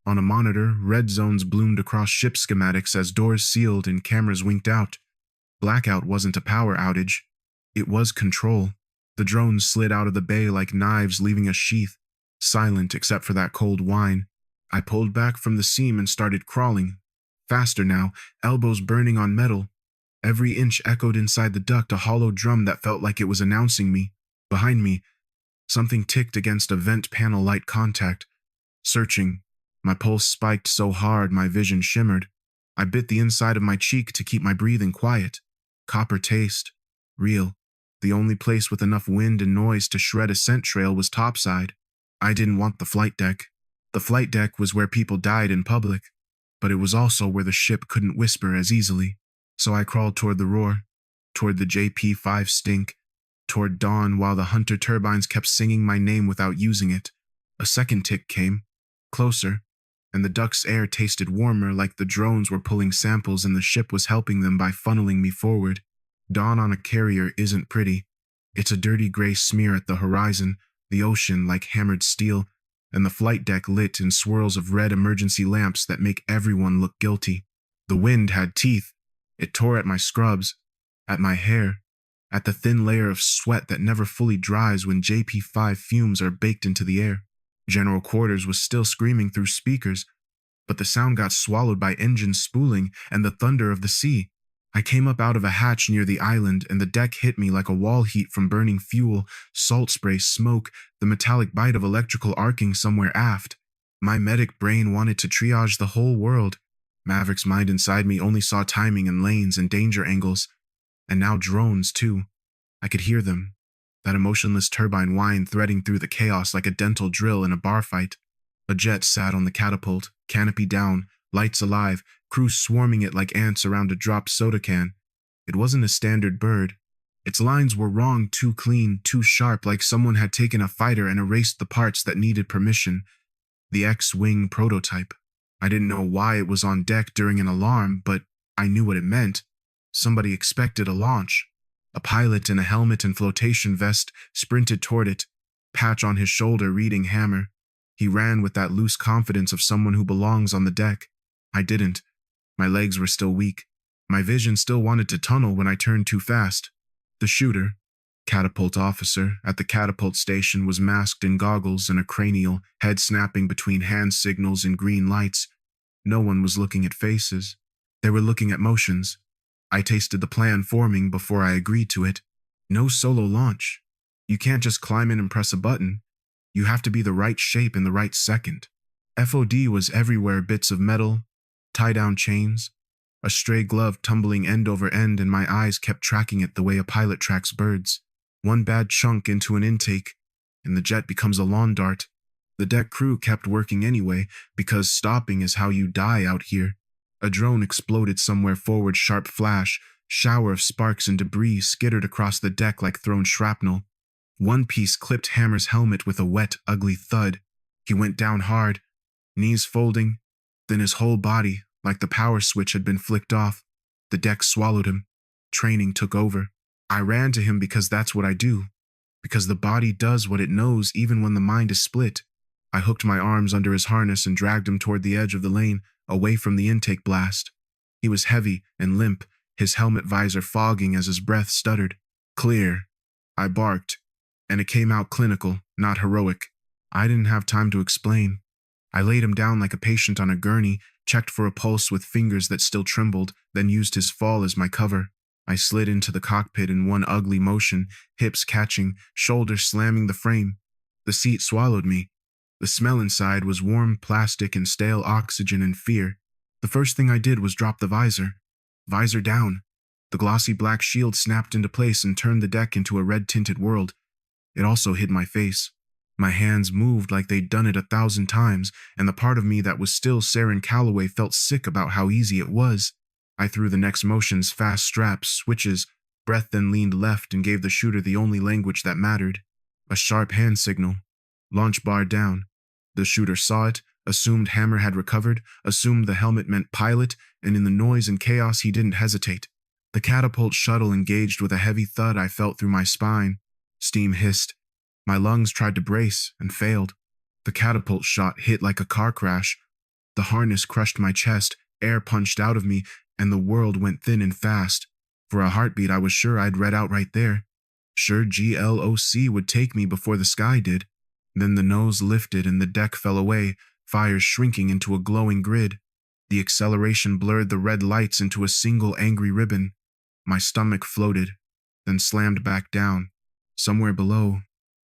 Speaker 1: On a monitor, red zones bloomed across ship schematics as doors sealed and cameras winked out. Blackout wasn't a power outage. It was control. The drones slid out of the bay like knives leaving a sheath, silent except for that cold whine. I pulled back from the seam and started crawling. Faster now, elbows burning on metal. Every inch echoed inside the duct, a hollow drum that felt like it was announcing me. Behind me, something ticked against a vent panel light contact. Searching. My pulse spiked so hard my vision shimmered. I bit the inside of my cheek to keep my breathing quiet. Copper taste. Real. The only place with enough wind and noise to shred a scent trail was topside. I didn't want the flight deck. The flight deck was where people died in public, but it was also where the ship couldn't whisper as easily. So I crawled toward the roar, toward the JP-5 stink, toward dawn while the Hunter turbines kept singing my name without using it. A second tick came, closer, and the duct's air tasted warmer like the drones were pulling samples and the ship was helping them by funneling me forward. Dawn on a carrier isn't pretty. It's a dirty gray smear at the horizon, the ocean like hammered steel, and the flight deck lit in swirls of red emergency lamps that make everyone look guilty. The wind had teeth. It tore at my scrubs, at my hair, at the thin layer of sweat that never fully dries when JP-5 fumes are baked into the air. General Quarters was still screaming through speakers, but the sound got swallowed by engines spooling and the thunder of the sea. I came up out of a hatch near the island, and the deck hit me like a wall heat from burning fuel, salt spray, smoke, the metallic bite of electrical arcing somewhere aft. My medic brain wanted to triage the whole world. Maverick's mind inside me only saw timing and lanes and danger angles. And now drones, too. I could hear them. That emotionless turbine whine threading through the chaos like a dental drill in a bar fight. A jet sat on the catapult, canopy down, lights alive, crew swarming it like ants around a dropped soda can. It wasn't a standard bird. Its lines were wrong, too clean, too sharp, like someone had taken a fighter and erased the parts that needed permission. The X-Wing prototype. I didn't know why it was on deck during an alarm, but I knew what it meant. Somebody expected a launch. A pilot in a helmet and flotation vest sprinted toward it, patch on his shoulder reading hammer. He ran with that loose confidence of someone who belongs on the deck. I didn't. My legs were still weak. My vision still wanted to tunnel when I turned too fast. The shooter, catapult officer, at the catapult station was masked in goggles and a cranial, head snapping between hand signals and green lights. No one was looking at faces. They were looking at motions. I tasted the plan forming before I agreed to it. No solo launch. You can't just climb in and press a button. You have to be the right shape in the right second. FOD was everywhere, bits of metal, tie-down chains, a stray glove tumbling end over end, and my eyes kept tracking it the way a pilot tracks birds. One bad chunk into an intake, and the jet becomes a lawn dart. The deck crew kept working anyway, because stopping is how you die out here. A drone exploded somewhere forward, sharp flash, shower of sparks and debris skittered across the deck like thrown shrapnel. One piece clipped Hammer's helmet with a wet, ugly thud. He went down hard, knees folding, then his whole body, like the power switch, had been flicked off. The deck swallowed him. Training took over. I ran to him because that's what I do. Because the body does what it knows even when the mind is split. I hooked my arms under his harness and dragged him toward the edge of the lane, away from the intake blast. He was heavy and limp, his helmet visor fogging as his breath stuttered. Clear. I barked, and it came out clinical, not heroic. I didn't have time to explain. I laid him down like a patient on a gurney, checked for a pulse with fingers that still trembled, then used his fall as my cover. I slid into the cockpit in one ugly motion, hips catching, shoulders slamming the frame. The seat swallowed me. The smell inside was warm plastic and stale oxygen and fear. The first thing I did was drop the visor. Visor down. The glossy black shield snapped into place and turned the deck into a red-tinted world. It also hid my face. My hands moved like they'd done it 1,000 times, and the part of me that was still Saren Callaway felt sick about how easy it was. I threw the next motions, fast straps, switches, breath, then leaned left and gave the shooter the only language that mattered. A sharp hand signal. Launch bar down. The shooter saw it, assumed Hammer had recovered, assumed the helmet meant pilot, and in the noise and chaos he didn't hesitate. The catapult shuttle engaged with a heavy thud I felt through my spine. Steam hissed. My lungs tried to brace and failed. The catapult shot hit like a car crash. The harness crushed my chest, air punched out of me, and the world went thin and fast. For a heartbeat I was sure I'd read out right there. Sure GLOC would take me before the sky did. Then the nose lifted and the deck fell away, fires shrinking into a glowing grid. The acceleration blurred the red lights into a single angry ribbon. My stomach floated, then slammed back down. Somewhere below,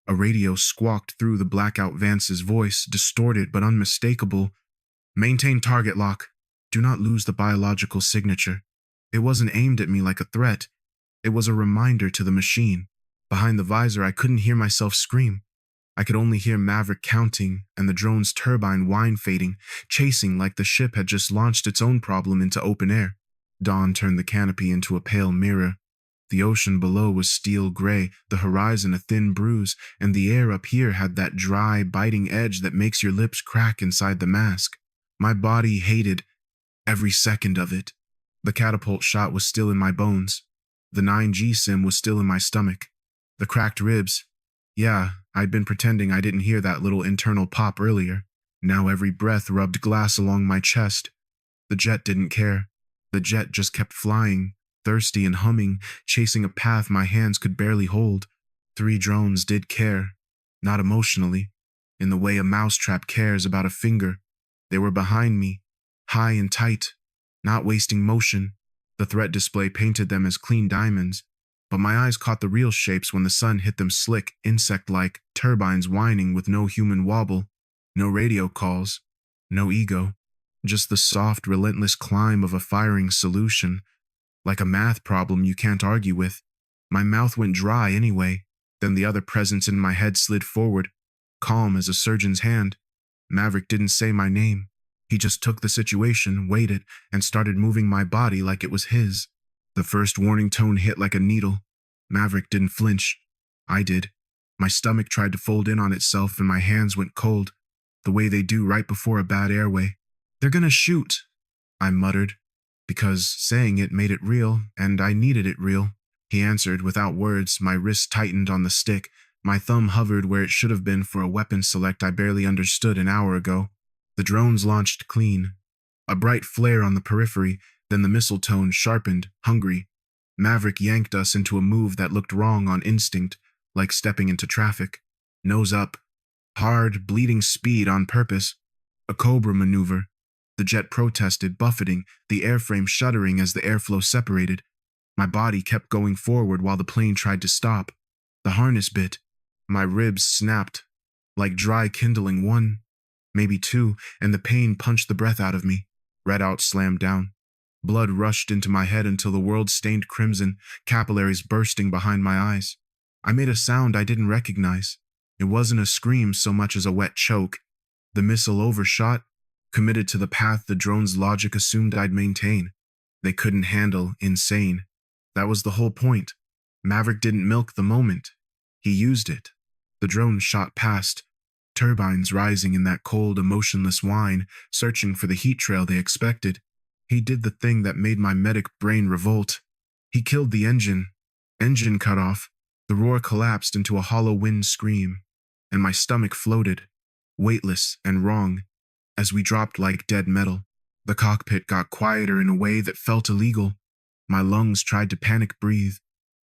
Speaker 1: a radio squawked through the Blackout Vance's voice, distorted but unmistakable. Maintain target lock. Do not lose the biological signature. It wasn't aimed at me like a threat. It was a reminder to the machine. Behind the visor, I couldn't hear myself scream. I could only hear Maverick counting and the drone's turbine whine fading, chasing like the ship had just launched its own problem into open air. Dawn turned the canopy into a pale mirror. The ocean below was steel gray, the horizon a thin bruise, and the air up here had that dry, biting edge that makes your lips crack inside the mask. My body hated every second of it. The catapult shot was still in my bones. The 9G sim was still in my stomach. The cracked ribs. Yeah, I'd been pretending I didn't hear that little internal pop earlier. Now every breath rubbed glass along my chest. The jet didn't care. The jet just kept flying, thirsty and humming, chasing a path my hands could barely hold. 3 drones did care. Not emotionally. in the way a mousetrap cares about a finger. They were behind me, high and tight, not wasting motion. The threat display painted them as clean diamonds, but my eyes caught the real shapes when the sun hit them, slick, insect-like, turbines whining with no human wobble, no radio calls, no ego, just the soft, relentless climb of a firing solution, like a math problem you can't argue with. My mouth went dry anyway. Then the other presence in my head slid forward, calm as a surgeon's hand. Maverick didn't say my name. He just took the situation, waited, and started moving my body like it was his. The first warning tone hit like a needle. Maverick didn't flinch. I did. My stomach tried to fold in on itself and my hands went cold, the way they do right before a bad airway. "They're gonna shoot," I muttered, because saying it made it real, and I needed it real. He answered without words. My wrist tightened on the stick. My thumb hovered where it should have been for a weapon select I barely understood an hour ago. The drones launched clean. A bright flare on the periphery, then the missile tone sharpened, hungry. Maverick yanked us into a move that looked wrong on instinct, like stepping into traffic. Nose up. Hard, bleeding speed on purpose. A Cobra maneuver. The jet protested, buffeting, the airframe shuddering as the airflow separated. My body kept going forward while the plane tried to stop. The harness bit. My ribs snapped, like dry kindling, one, maybe two, and the pain punched the breath out of me. Readout slammed down. Blood rushed into my head until the world stained crimson, capillaries bursting behind my eyes. I made a sound I didn't recognize. It wasn't a scream so much as a wet choke. The missile overshot, committed to the path the drone's logic assumed I'd maintain. They couldn't handle insane. That was the whole point. Maverick didn't milk the moment. He used it. The drone shot past, turbines rising in that cold, emotionless whine, searching for the heat trail they expected. He did the thing that made my medic brain revolt. He killed the engine. Engine cut off. The roar collapsed into a hollow wind scream, and my stomach floated, weightless and wrong, as we dropped like dead metal. The cockpit got quieter in a way that felt illegal. My lungs tried to panic breathe,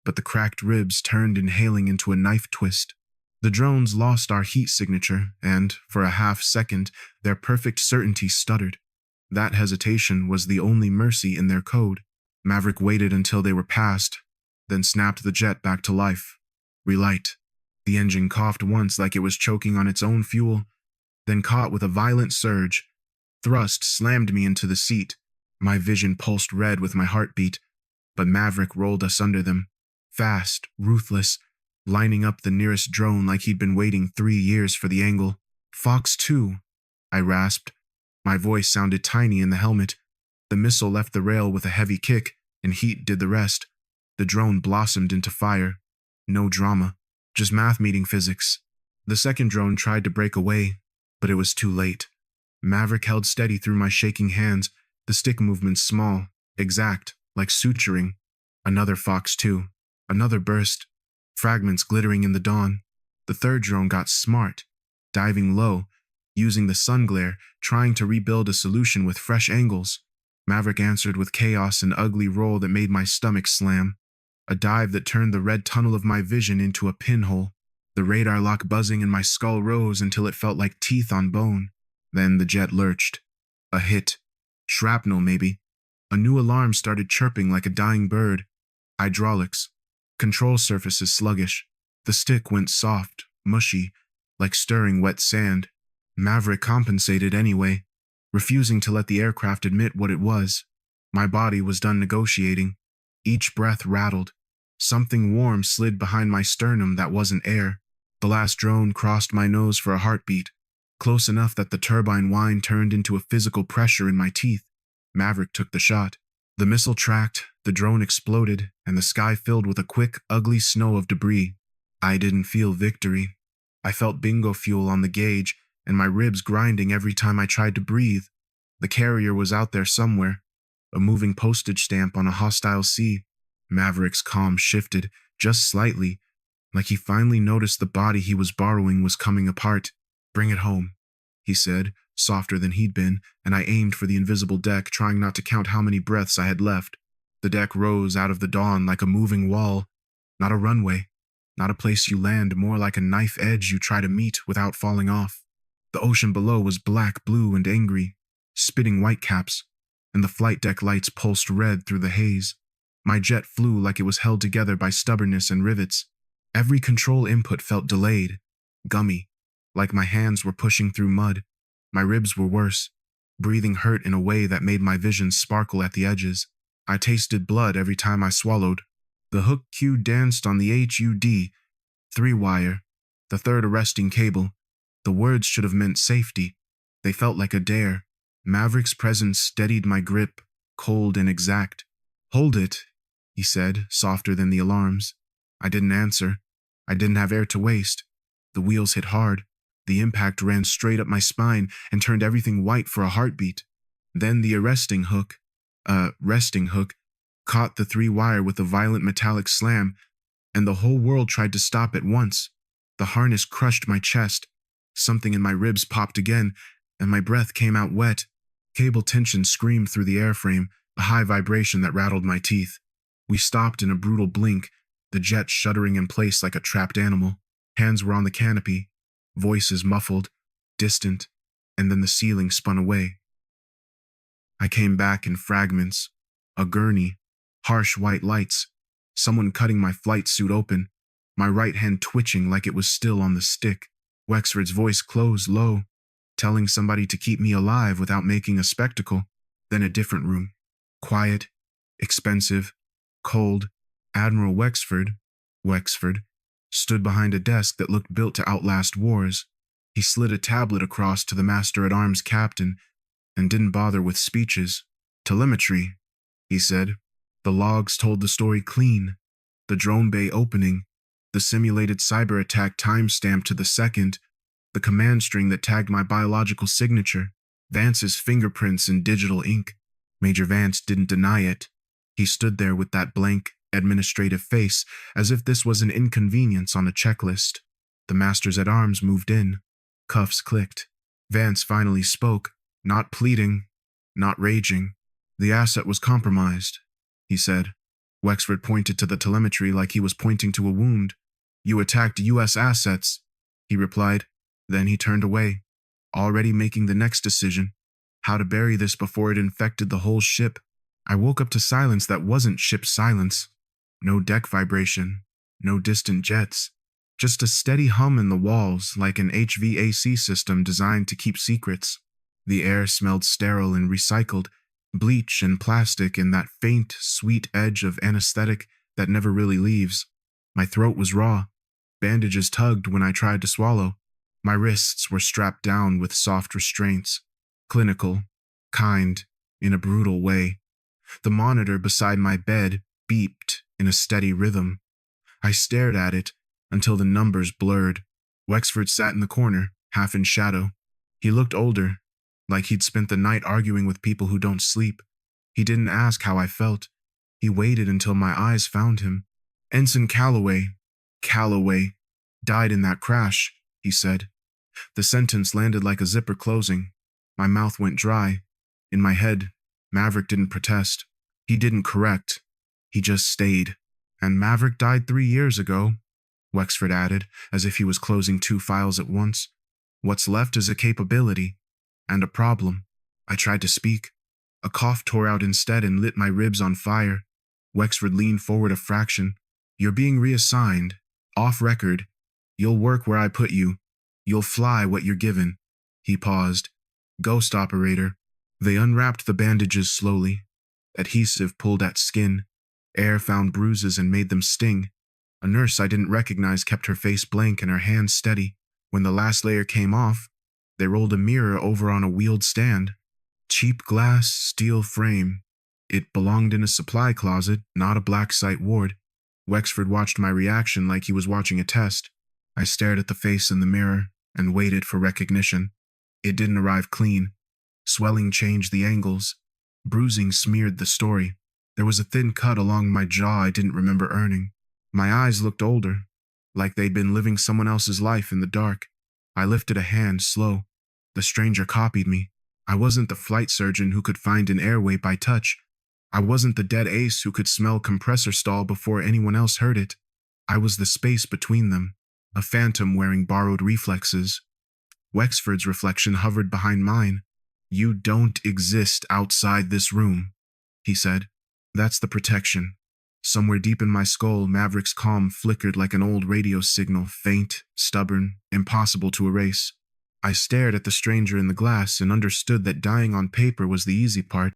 Speaker 1: but the cracked ribs turned inhaling into a knife twist. The drones lost our heat signature, and, for a half second, their perfect certainty stuttered. That hesitation was the only mercy in their code. Maverick waited until they were past, then snapped the jet back to life. Relight. The engine coughed once like it was choking on its own fuel, then caught with a violent surge. Thrust slammed me into the seat. My vision pulsed red with my heartbeat, but Maverick rolled us under them. Fast, ruthless, lining up the nearest drone like he'd been waiting 3 years for the angle. "Fox 2, I rasped. My voice sounded tiny in the helmet. The missile left the rail with a heavy kick, and heat did the rest. The drone blossomed into fire. No drama, just math meeting physics. The second drone tried to break away, but it was too late. Maverick held steady through my shaking hands, the stick movements small, exact, like suturing. Another Fox 2. Another burst. Fragments glittering in the dawn. The third drone got smart, diving low, using the sun glare, trying to rebuild a solution with fresh angles. Maverick answered with chaos, an ugly roll that made my stomach slam. A dive that turned the red tunnel of my vision into a pinhole. The radar lock buzzing and my skull rose until it felt like teeth on bone. Then the jet lurched. A hit. Shrapnel, maybe. A new alarm started chirping like a dying bird. Hydraulics. Control surfaces sluggish. The stick went soft, mushy, like stirring wet sand. Maverick compensated anyway, refusing to let the aircraft admit what it was. My body was done negotiating. Each breath rattled. Something warm slid behind my sternum that wasn't air. The last drone crossed my nose for a heartbeat, close enough that the turbine whine turned into a physical pressure in my teeth. Maverick took the shot. The missile tracked, the drone exploded, and the sky filled with a quick, ugly snow of debris. I didn't feel victory. I felt bingo fuel on the gauge, and my ribs grinding every time I tried to breathe. The carrier was out there somewhere, a moving postage stamp on a hostile sea. Maverick's calm shifted, just slightly, like he finally noticed the body he was borrowing was coming apart. "Bring it home," he said, softer than he'd been, and I aimed for the invisible deck, trying not to count how many breaths I had left. The deck rose out of the dawn like a moving wall. Not a runway, not a place you land, more like a knife edge you try to meet without falling off. The ocean below was black, blue, and angry, spitting whitecaps, and the flight deck lights pulsed red through the haze. My jet flew like it was held together by stubbornness and rivets. Every control input felt delayed, gummy, like my hands were pushing through mud. My ribs were worse. Breathing hurt in a way that made my vision sparkle at the edges. I tasted blood every time I swallowed. The hook cue danced on the HUD, 3-wire, the third arresting cable. The words should have meant safety. They felt like a dare. Maverick's presence steadied my grip, cold and exact. "Hold it," he said, softer than the alarms. I didn't answer. I didn't have air to waste. The wheels hit hard. The impact ran straight up my spine and turned everything white for a heartbeat. Then the resting hook, caught the 3-wire with a violent metallic slam, and the whole world tried to stop at once. The harness crushed my chest. Something in my ribs popped again, and my breath came out wet. Cable tension screamed through the airframe, a high vibration that rattled my teeth. We stopped in a brutal blink, the jet shuddering in place like a trapped animal. Hands were on the canopy, voices muffled, distant, and then the ceiling spun away. I came back in fragments. A gurney, harsh white lights, someone cutting my flight suit open, my right hand twitching like it was still on the stick. Wexford's voice closed low, telling somebody to keep me alive without making a spectacle. Then a different room. Quiet, expensive, cold. Admiral Wexford, stood behind a desk that looked built to outlast wars. He slid a tablet across to the Master-at-Arms captain and didn't bother with speeches. "Telemetry," he said. The logs told the story clean. The drone bay opening, the simulated cyber attack timestamped to the second, the command string that tagged my biological signature, Vance's fingerprints in digital ink. Major Vance didn't deny it. He stood there with that blank, administrative face, as if this was an inconvenience on a checklist. The Masters-at-Arms moved in. Cuffs clicked. Vance finally spoke, not pleading, not raging. "The asset was compromised," he said. Wexford pointed to the telemetry like he was pointing to a wound. "You attacked U.S. assets," he replied. Then he turned away, already making the next decision, how to bury this before it infected the whole ship. I woke up to silence that wasn't ship silence. No deck vibration, no distant jets, just a steady hum in the walls like an HVAC system designed to keep secrets. The air smelled sterile and recycled, bleach and plastic and that faint, sweet edge of anesthetic that never really leaves. My throat was raw. Bandages tugged when I tried to swallow. My wrists were strapped down with soft restraints. Clinical, kind, in a brutal way. The monitor beside my bed beeped in a steady rhythm. I stared at it until the numbers blurred. Wexford sat in the corner, half in shadow. He looked older, like he'd spent the night arguing with people who don't sleep. He didn't ask how I felt. He waited until my eyes found him. "Ensign Callaway, died in that crash," he said. The sentence landed like a zipper closing. My mouth went dry. In my head, Maverick didn't protest. He didn't correct. He just stayed. "And Maverick died 3 years ago," Wexford added, as if he was closing 2 files at once. "What's left is a capability. And a problem." I tried to speak. A cough tore out instead and lit my ribs on fire. Wexford leaned forward a fraction. "You're being reassigned. Off record. You'll work where I put you. You'll fly what you're given." He paused. "Ghost operator." They unwrapped the bandages slowly. Adhesive pulled at skin. Air found bruises and made them sting. A nurse I didn't recognize kept her face blank and her hands steady. When the last layer came off, they rolled a mirror over on a wheeled stand. Cheap glass, steel frame. It belonged in a supply closet, not a black site ward. Wexford watched my reaction like he was watching a test. I stared at the face in the mirror and waited for recognition. It didn't arrive clean. Swelling changed the angles. Bruising smeared the story. There was a thin cut along my jaw I didn't remember earning. My eyes looked older, like they'd been living someone else's life in the dark. I lifted a hand, slow. The stranger copied me. I wasn't the flight surgeon who could find an airway by touch. I wasn't the dead ace who could smell compressor stall before anyone else heard it. I was the space between them, a phantom wearing borrowed reflexes. Wexford's reflection hovered behind mine. "You don't exist outside this room," he said. "That's the protection." Somewhere deep in my skull, Maverick's calm flickered like an old radio signal, faint, stubborn, impossible to erase. I stared at the stranger in the glass and understood that dying on paper was the easy part.